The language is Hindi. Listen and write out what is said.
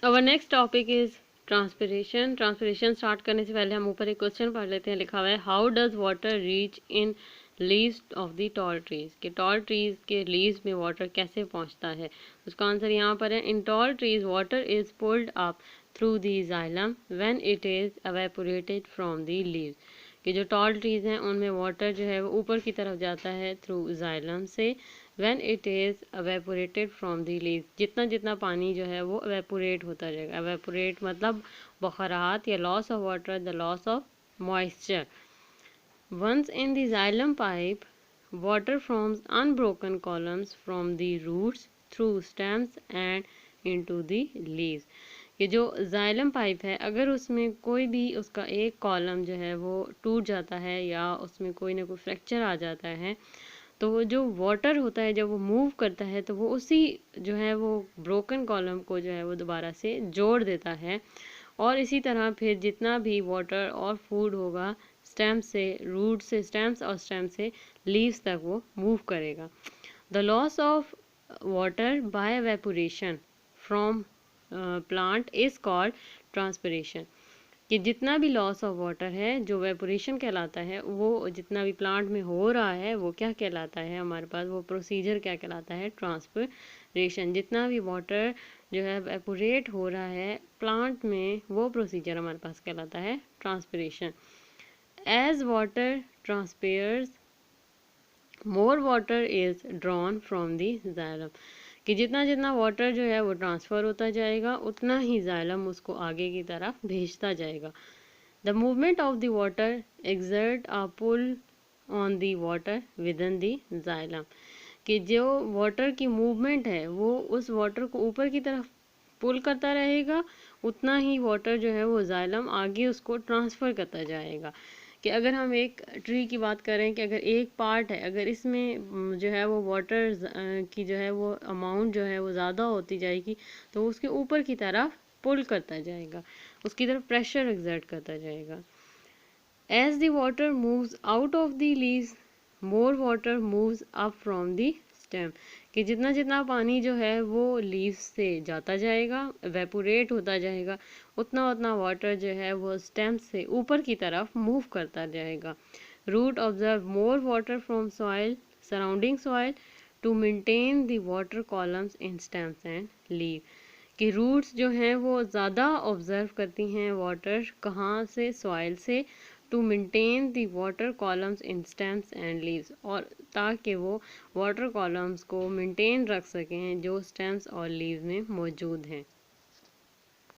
Our next topic is transpiration. Transpiration start करने से पहले हम ऊपर एक क्वेश्चन पढ़ लेते हैं। लिखा हुआ है, how does water reach in leaves of the tall trees. कि टॉल ट्रीज के लीव्स में वाटर कैसे पहुंचता है। उसका आंसर यहाँ पर है, in tall trees water is pulled up through the xylem when it is evaporated from the leaves. कि जो टॉल ट्रीज हैं उनमें वाटर जो है वो ऊपर की तरफ जाता है थ्रू जाइलम से, when it is evaporated from the leaves। जितना जितना पानी जो है वो evaporate होता जाएगा। evaporate मतलब बखराहट या loss of water, the loss of moisture। once in the xylem pipe, water forms unbroken columns from the roots through stems and into the leaves। ये जो जाइलम पाइप है, अगर उसमें कोई भी उसका एक कॉलम जो है वो टूट जाता है या उसमें कोई ना कोई फ्रैक्चर आ जाता है, तो वो जो वाटर होता है जब वो मूव करता है तो वो उसी जो है वो ब्रोकन कॉलम को जो है वो दोबारा से जोड़ देता है। और इसी तरह फिर जितना भी वाटर और फूड होगा स्टेम से, रूट से, स्टेम्स और स्टेम से लीव्स तक वो मूव करेगा। The loss of water bye evaporation from plant is called transpiration. कि जितना भी लॉस ऑफ वाटर है जो वेपोरेशन कहलाता है, वो जितना भी प्लांट में हो रहा है वो क्या कहलाता है हमारे पास, वो प्रोसीजर क्या कहलाता है, ट्रांसपिरेशन। जितना भी वाटर जो है वेपोरेट हो रहा है प्लांट में, वो प्रोसीजर हमारे पास कहलाता है transpiration. As water transpires more water is drawn from the xylem. कि जितना जितना वाटर जो है वो ट्रांसफ़र होता जाएगा उतना ही जाइलम उसको आगे की तरफ भेजता जाएगा। The movement of the water exert a pull on the water within the xylem. कि जो वाटर की मूवमेंट है वो उस वाटर को ऊपर की तरफ पुल करता रहेगा, उतना ही वाटर जो है वो जाइलम आगे उसको ट्रांसफ़र करता जाएगा। कि अगर हम एक ट्री की बात करें कि अगर एक पार्ट है, अगर इसमें जो है वो वाटर की जो है वो अमाउंट जो है वो ज़्यादा होती जाएगी तो उसके ऊपर की तरफ पुल करता जाएगा, उसकी तरफ प्रेशर एक्सर्ट करता जाएगा। As the water moves out of the leaves more water moves up from the stem. कि जितना जितना पानी जो है वो लीव्स से जाता जाएगा, वेपोरेट होता जाएगा, उतना उतना वाटर जो है वो स्टेम से ऊपर की तरफ मूव करता जाएगा। Root observe more water from soil surrounding soil to maintain the water columns in stems and leave. कि रूट्स जो हैं वो ज़्यादा ऑब्जर्व करती हैं वाटर, कहाँ से, सॉइल से, to maintain the water columns in stems and leaves, और ताकि वो वाटर कॉलम्स को मेंटेन रख सकें जो स्टेम्स और लीव्स में मौजूद हैं।